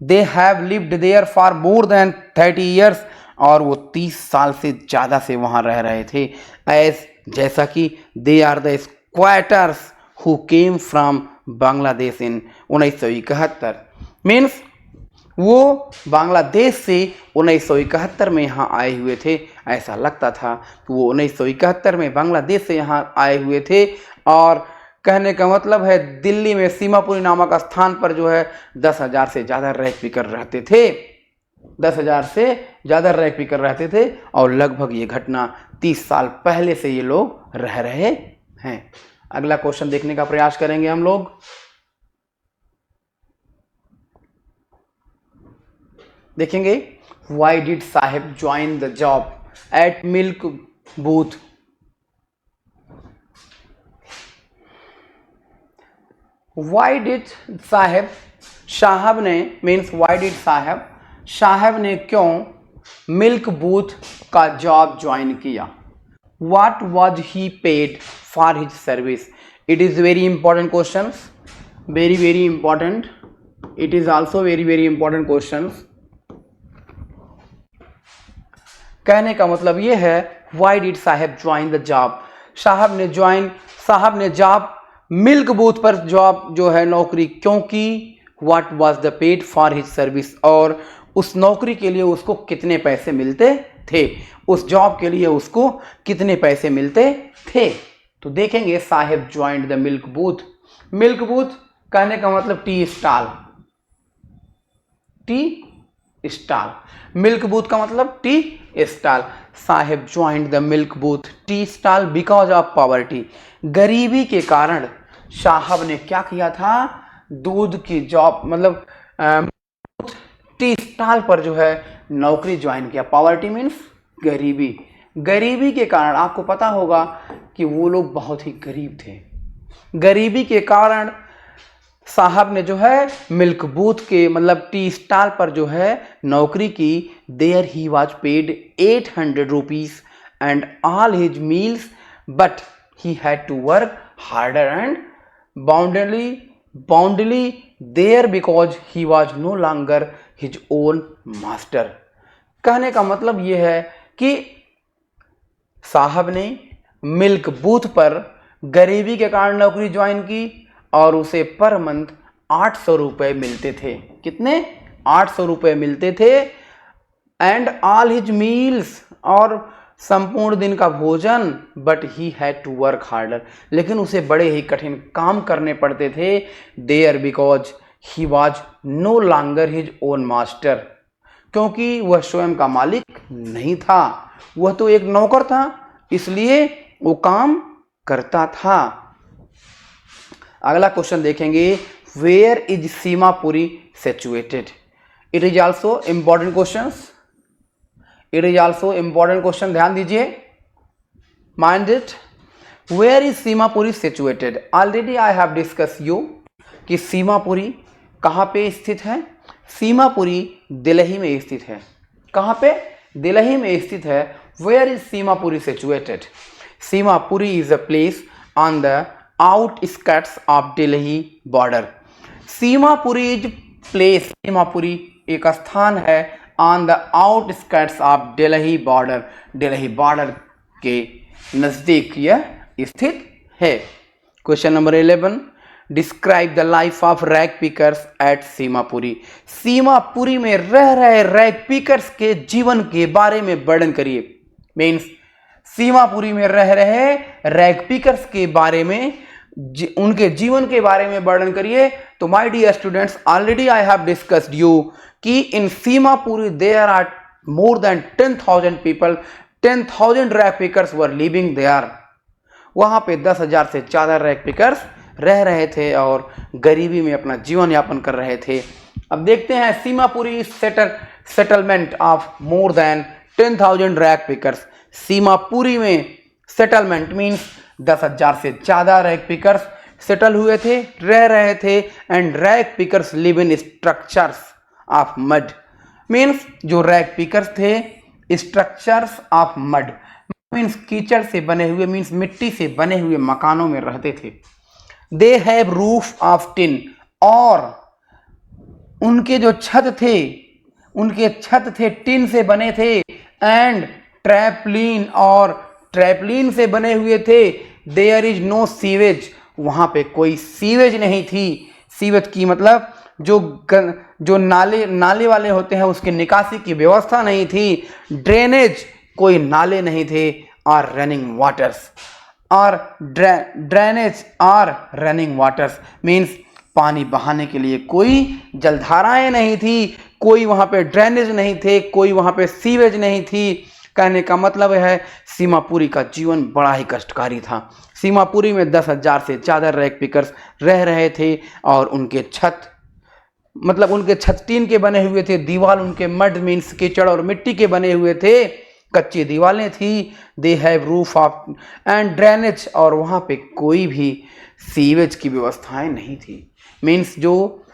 They have lived there for more than 30 years, और वो 30 साल से ज़्यादा से वहाँ रह रहे थे। एज, जैसा कि they are the squatters who came from Bangladesh in 1971, means वो बांग्लादेश से 1971 में यहाँ आए हुए थे। ऐसा लगता था कि वो 1971 में बांग्लादेश से यहाँ आए हुए थे। और कहने का मतलब है, दिल्ली में सीमापुरी नामक स्थान पर जो है 10,000 से ज़्यादा रैग पिकर रहते थे, 10,000 से ज़्यादा रैग पिकर रहते थे, और लगभग ये घटना 30 साल पहले से ये लोग रह रहे हैं। अगला क्वेश्चन देखने का प्रयास करेंगे हम लोग। देखेंगे, why did Saheb join the job at milk booth. Why did Saheb, Saheb ने means Y did Saheb, Saheb ने क्यों मिल्क बूथ का जॉब ज्वाइन किया। What was he paid for his service? It is very important questions, very important. It is also very important questions. कहने का मतलब ये है why did साहब ज्वाइन द जॉब, साहब ने जॉब मिल्क बूथ पर जॉब जो है नौकरी क्यों की। what was the paid for his service, और उस नौकरी के लिए उसको कितने पैसे मिलते थे, उस जॉब के लिए उसको कितने पैसे मिलते थे। तो देखेंगे साहब joined the milk booth, milk booth कहने का मतलब tea stall, tea stall, milk booth का मतलब टी स्टॉल। साहब joined the milk booth tea stall because of poverty, गरीबी के कारण साहब ने क्या किया था, दूध की जॉब मतलब टी स्टॉल पर जो है नौकरी ज्वाइन किया। पॉवर्टी मीन्स गरीबी, गरीबी के कारण आपको पता होगा कि वो लोग बहुत ही गरीब थे, गरीबी के कारण साहब ने जो है मिल्क बूथ के मतलब टी स्टॉल पर जो है नौकरी की। There he was paid 800 rupees and all his meals but he had to work harder and boundly there because he was no longer his own master. कहने का मतलब यह है कि साहब ने मिल्क बूथ पर गरीबी के कारण नौकरी ज्वाइन की और उसे पर मंथ 800 रुपये मिलते थे। कितने? 800 रुपये मिलते थे। एंड ऑल हिज मील्स, और संपूर्ण दिन का भोजन। But he had to work harder, लेकिन उसे बड़े ही कठिन काम करने पड़ते थे। There because he was no longer his own master, क्योंकि वह स्वयं का मालिक नहीं था, वह तो एक नौकर था, इसलिए वो काम करता था। अगला क्वेश्चन देखेंगे, where is Seemapuri situated. It is also important question, it is also important question, ध्यान दीजिए, mind it. Where is Seemapuri situated. Already I have discuss you कि सीमापुरी कहाँ पे स्थित है। सीमापुरी दिल्ली में स्थित है। कहाँ पे? दिल्ली में स्थित है। Where is Seemapuri situated. Seemapuri is a place on the outskirts of Delhi border. Seemapuri is place, Seemapuri एक स्थान है on the outskirts of Delhi border, Delhi border के नजदीक यह स्थित है। Question number 11, describe the life of rag pickers at Seemapuri. Seemapuri में रह रहे रैग पिकर्स के जीवन के बारे में वर्णन करिए। मीन्स सीमापुरी में रह रहे रैग पिकर्स के बारे में, उनके जीवन के बारे में वर्णन करिए। तो my dear students, already I have discussed you कि in Seemapuri there are more than 10,000 people, 10,000 rag pickers were living there. वहां पे 10,000 से ज्यादा रैग पिकर्स रह रहे थे और गरीबी में अपना जीवन यापन कर रहे थे। अब देखते हैं, Seemapuri settlement of more than 10,000 rag pickers. Seemapuri में सेटलमेंट मीन्स 10,000 से ज्यादा रैग पिकर्स सेटल हुए थे, रह रहे थे। And rag pickers live in structures of mud. Means जो रैग पिकर्स थे, स्ट्रक्चर्स ऑफ मड मीन्स कीचड़ से बने हुए, मीन्स मिट्टी से बने हुए मकानों में रहते थे। They have roof of tin, और उनके जो छत थे टिन से बने थे। एंड ट्रैपलिन, और ट्रैपलिन से बने हुए थे। देयर इज नो सीवेज, वहां पे कोई सीवेज नहीं थी। सीवेज की मतलब जो नाले वाले होते हैं, उसके निकासी की व्यवस्था नहीं थी। ड्रेनेज, कोई नाले नहीं थे। और रनिंग वाटर्स, और ड्रेनेज और रनिंग वाटर्स मीन्स पानी बहाने के लिए कोई जलधाराएं नहीं थी, कोई वहां पे ड्रेनेज नहीं थे, कोई वहां पे सीवेज नहीं थी। कहने का मतलब है सीमापुरी का जीवन बड़ा ही कष्टकारी था। सीमापुरी में 10,000 से ज़्यादा रैग पिकर्स रह रहे थे और उनके छत टीन के बने हुए थे, दीवार उनके मड मीन्स कीचड़ और मिट्टी के बने हुए थे। कच्ची दीवारें थी, they have roof of and drainage, और वहाँ पे कोई भी सीवेज की व्यवस्थाएं नहीं थी। मीन्स जो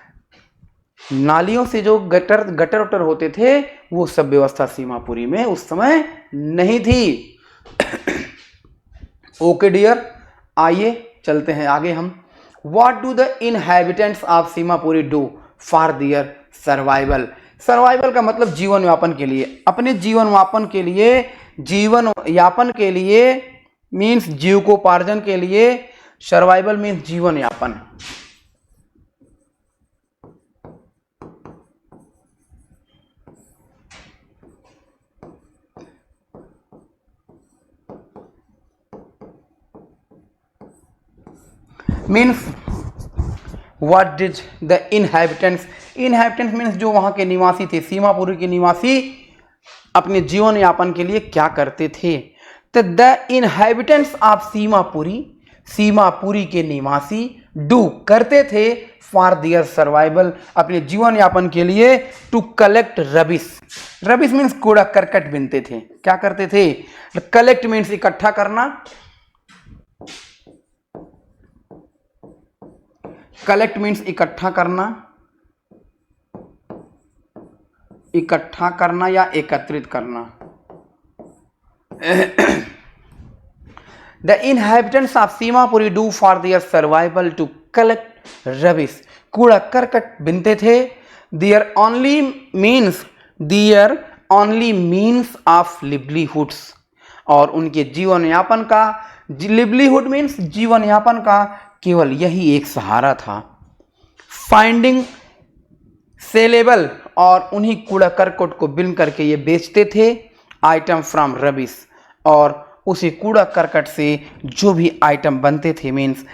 नालियों से जो गटर उटर होते थे वो सब व्यवस्था सीमापुरी में उस समय नहीं थी। ओके डियर, आइए चलते हैं आगे हम। What do the inhabitants of Seemapuri do for their survival. Survival का मतलब जीवन यापन के लिए, अपने जीवन यापन के लिए, जीवन यापन के लिए मीन्स जीविकोपार्जन के लिए, सर्वाइवल मीन्स जीवन यापन। Means what did the inhabitants, inhabitants means जो वहाँ के निवासी थे, सीमापुरी के निवासी अपने जीवन यापन के लिए क्या करते थे। तो the inhabitants of Seemapuri, Seemapuri के निवासी डू करते थे फॉर दियर सर्वाइवल, अपने जीवन यापन के लिए, to collect rubbish, rubbish means कूड़ा करकट बिनते थे। क्या करते थे? कलेक्ट मीन्स इकट्ठा करना, कलेक्ट मीन्स इकट्ठा करना, इकट्ठा करना या एकत्रित करना। The inhabitants of Seemapuri do for their survival to collect rubbish, कूड़ा करकट बिनते थे। Their only means of livelihoods, और उनके जीवन यापन का, लिवलीहुड मीन्स जीवन यापन का केवल यही एक सहारा था। फाइंडिंग सेलेबल, और उन्हीं कूड़ा करकट को बिन करके ये बेचते थे। आइटम फ्रॉम रबिश, और उसी कूड़ा करकट से जो भी आइटम बनते थे, मीन्स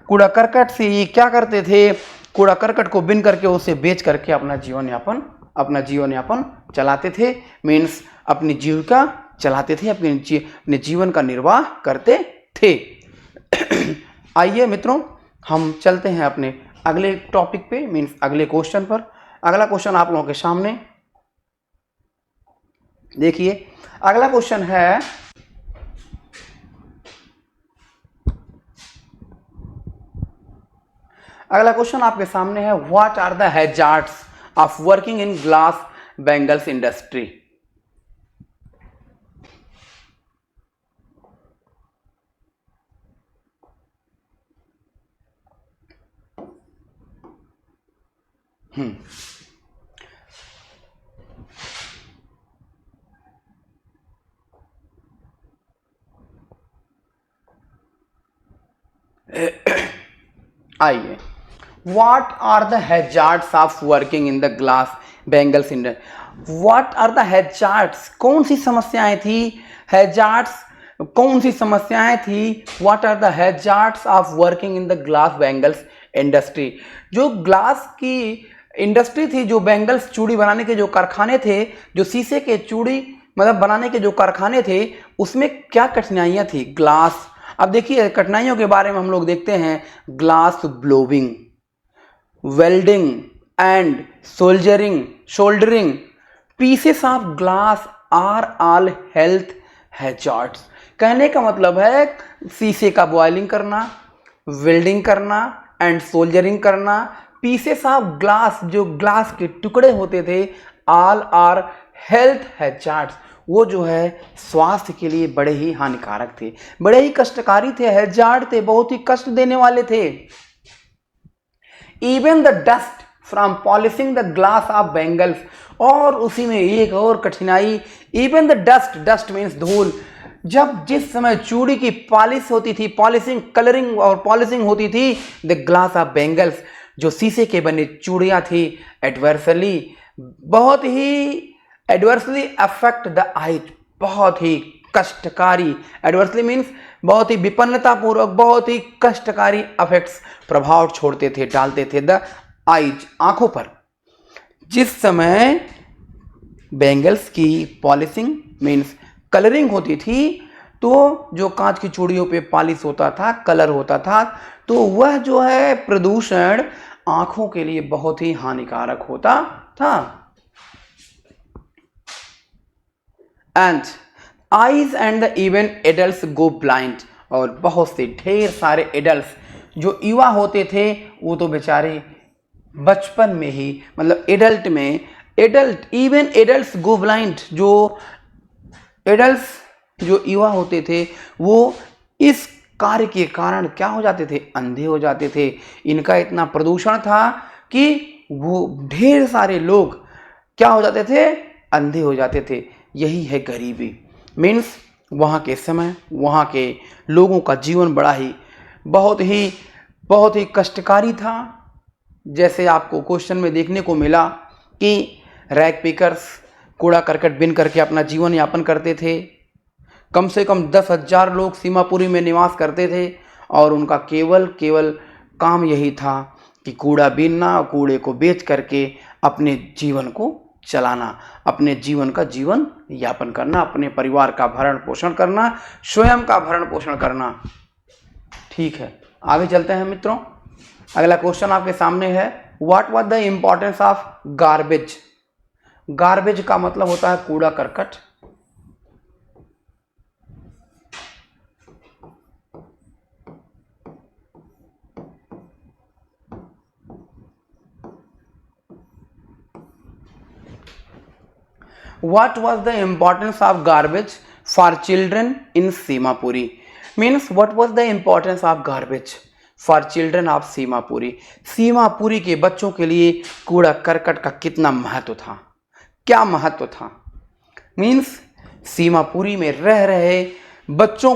कूड़ा करकट से ये क्या करते थे, कूड़ा करकट को बिन करके उसे बेच करके अपना जीवन यापन चलाते थे। मीन्स अपनी जीविका चलाते थे, अपने जीवन का निर्वाह करते थे। आइए मित्रों, हम चलते हैं अपने अगले टॉपिक पे, मीन्स अगले क्वेश्चन पर। अगला क्वेश्चन आप लोगों के सामने देखिए। अगला क्वेश्चन है, अगला क्वेश्चन आपके सामने है, what are the hazards of working in glass bangles industry. आइए, what are the hazards of working in the glass bangles industry. What are the hazards, कौन सी समस्याएं थी, हैजार्ड्स कौन सी समस्याएं थी। What are the hazards of working in the glass bangles industry, जो ग्लास की इंडस्ट्री थी, जो बैंगल्स चूड़ी बनाने के जो कारखाने थे, जो शीशे के चूड़ी मतलब बनाने के जो कारखाने थे, उसमें क्या कठिनाइयां थी। ग्लास, अब देखिए कठिनाइयों के बारे में हम लोग देखते हैं। Glass blowing, welding and soldering pieces of glass are all health hazards. कहने का मतलब है शीशे का बॉयलिंग करना, वेल्डिंग करना एंड सोल्जरिंग करना, पीसेस ऑफ ग्लास, जो ग्लास के टुकड़े होते थे, ऑल आर हेल्थ हैजार्ड्स, वो जो है स्वास्थ्य के लिए बड़े ही हानिकारक थे, बड़े ही कष्टकारी थे, हैजार्ड थे, बहुत ही कष्ट देने वाले थे। Even the dust from polishing the glass of bangles, और उसी में एक और कठिनाई, इवन द डस्ट मीन्स धूल, जब जिस समय चूड़ी की पॉलिश होती थी, पॉलिशिंग, कलरिंग और पॉलिशिंग होती थी द ग्लास ऑफ बैंगल्स, जो शीशे के बने चूड़ियां थी, बहुत ही एडवर्सली अफेक्ट द आइज, बहुत ही कष्टकारी, एडवर्सली मीन्स बहुत ही विपन्नतापूर्वक, बहुत ही कष्टकारी अफेक्ट्स, प्रभाव छोड़ते थे, डालते थे द आइज, आंखों पर। जिस समय बैंगल्स की पॉलिशिंग मीन्स कलरिंग होती थी, तो जो कांच की चूड़ियों पे पॉलिश होता था, कलर होता था, तो वह जो है प्रदूषण आंखों के लिए बहुत ही हानिकारक होता था। And eyes and the even adults go blind, और बहुत से ढेर सारे एडल्ट्स जो युवा होते थे वो तो बेचारे बचपन में ही, मतलब एडल्ट में, इवन एडल्ट्स गो ब्लाइंड, जो एडल्ट्स जो युवा होते थे वो इस कार्य के कारण क्या हो जाते थे, अंधे हो जाते थे। इनका इतना प्रदूषण था कि वो ढेर सारे लोग क्या हो जाते थे, अंधे हो जाते थे। यही है गरीबी। मीन्स वहाँ के समय, वहाँ के लोगों का जीवन बहुत ही कष्टकारी था। जैसे आपको क्वेश्चन में देखने को मिला कि रैग पिकर्स कूड़ा करकट बिन करके अपना जीवन यापन करते थे। कम से कम 10,000 लोग सीमापुरी में निवास करते थे और उनका केवल काम यही था कि कूड़ा बीनना, कूड़े को बेच करके अपने जीवन को चलाना, अपने जीवन का जीवन यापन करना, अपने परिवार का भरण पोषण करना, स्वयं का भरण पोषण करना। ठीक है, आगे चलते हैं मित्रों। अगला क्वेश्चन आपके सामने है, what was the importance of garbage. Garbage का मतलब होता है कूड़ा करकट। What was the importance of garbage for children in Simapuri? Means what was the importance of garbage for children of Simapuri? Seemapuri के बच्चों के लिए कूड़ा करकट का कितना महत्व था, क्या महत्व था। मीन्स सीमापुरी में रह रहे बच्चों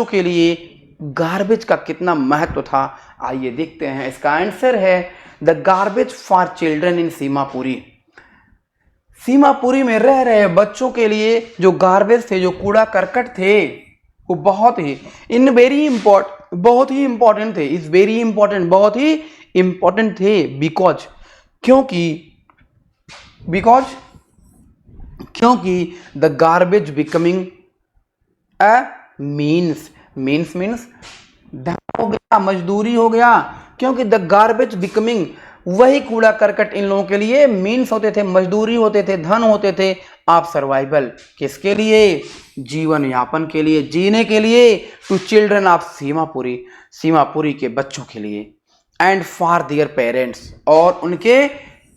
के लिए गार्बेज का कितना महत्व था। आइए देखते हैं, इसका आंसर है the garbage for children in Seemapuri. Seemapuri में रह रहे बच्चों के लिए जो गार्बेज थे, जो कूड़ा करकट थे, वो बहुत ही इम्पोर्टेंट थे। इज वेरी इंपॉर्टेंट, बहुत ही इंपॉर्टेंट थे। क्योंकि the garbage becoming a means धन हो गया, मजदूरी हो गया। क्योंकि द गार्बेज बिकमिंग, वही कूड़ा करकट इन लोगों के लिए मीन्स होते थे, मजदूरी होते थे, धन होते थे ऑफ सर्वाइवल। किसके लिए, जीवन यापन के लिए, जीने के लिए। टू चिल्ड्रन ऑफ सीमापुरी के बच्चों के लिए। एंड फॉर देयर पेरेंट्स, और उनके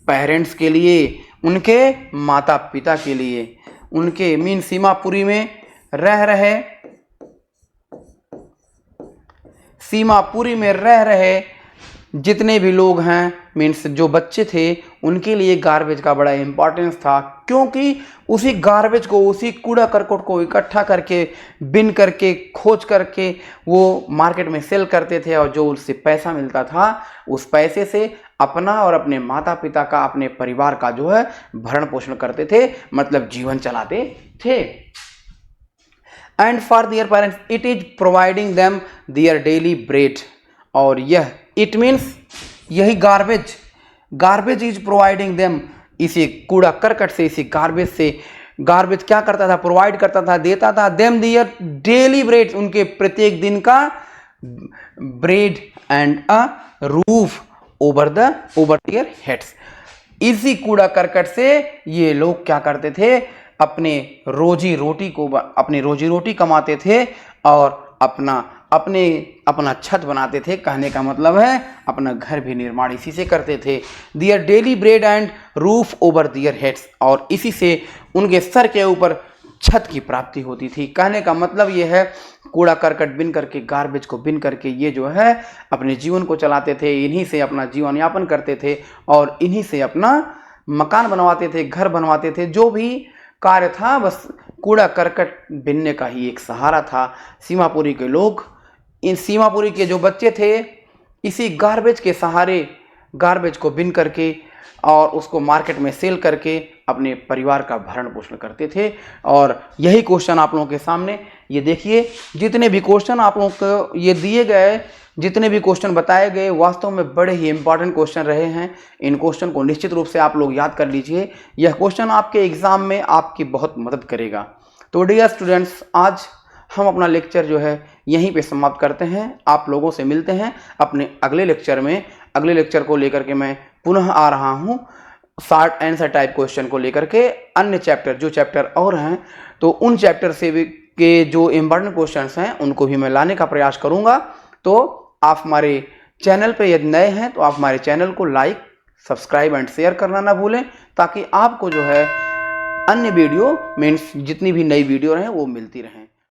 पेरेंट्स के लिए, उनके माता पिता के लिए। उनके मीन सीमापुरी में रह रहे जितने भी लोग हैं, मीन्स जो बच्चे थे, उनके लिए गार्बेज का बड़ा इंपॉर्टेंस था। क्योंकि उसी गार्बेज को, उसी कूड़ा करकट को इकट्ठा करके, बिन करके, खोज करके वो मार्केट में सेल करते थे, और जो उससे पैसा मिलता था, उस पैसे से अपना और अपने माता पिता का, अपने परिवार का जो है भरण पोषण करते थे, मतलब जीवन चलाते थे। And for their parents it is providing them their daily bread, और यह इट मीन्स यही गार्बेज इज प्रोवाइडिंग देम, इसी कूड़ा करकट से, इसी गार्बेज क्या करता था, प्रोवाइड करता था, देता था देम दियर डेली ब्रेड, उनके प्रत्येक दिन का bread and a roof over their heads. इसी कूड़ा करकट से ये लोग क्या करते थे, अपनी रोजी रोटी कमाते थे और अपना छत बनाते थे। कहने का मतलब है अपना घर भी निर्माण इसी से करते थे। Their daily bread and roof over their heads, और इसी से उनके सर के ऊपर छत की प्राप्ति होती थी। कहने का मतलब ये है, कूड़ा करकट बिन करके, गार्बेज को बिन करके ये जो है अपने जीवन को चलाते थे, इन्हीं से अपना जीवन यापन करते थे और इन्हीं से अपना मकान बनवाते थे, घर बनवाते थे। जो भी कार्य था बस कूड़ा करकट बिनने का ही एक सहारा था। सीमापुरी के लोग, इन सीमापुरी के जो बच्चे थे, इसी गार्बेज के सहारे गार्बेज को बिन करके और उसको मार्केट में सेल करके अपने परिवार का भरण पोषण करते थे। और यही क्वेश्चन आप लोगों के सामने, ये देखिए, जितने भी क्वेश्चन आप लोगों को ये दिए गए, जितने भी क्वेश्चन बताए गए, वास्तव में बड़े ही इंपॉर्टेंट क्वेश्चन रहे हैं। इन क्वेश्चन को निश्चित रूप से आप लोग याद कर लीजिए। यह क्वेश्चन आपके एग्जाम में आपकी बहुत मदद करेगा। तो डियर स्टूडेंट्स, आज हम अपना लेक्चर जो है यहीं पे समाप्त करते हैं। आप लोगों से मिलते हैं अपने अगले लेक्चर में। अगले लेक्चर को लेकर के मैं पुनः आ रहा हूँ। शॉर्ट आंसर टाइप क्वेश्चन को लेकर के अन्य चैप्टर जो चैप्टर और हैं तो उन चैप्टर से भी के जो इम्पोर्टेंट क्वेश्चंस हैं उनको भी मैं लाने का प्रयास करूंगा। तो आप हमारे चैनल पे यदि नए हैं तो आप हमारे चैनल को लाइक, सब्सक्राइब एंड शेयर करना ना भूलें, ताकि आपको जो है अन्य वीडियो मीन्स जितनी भी नई वीडियो रहें वो मिलती रहें।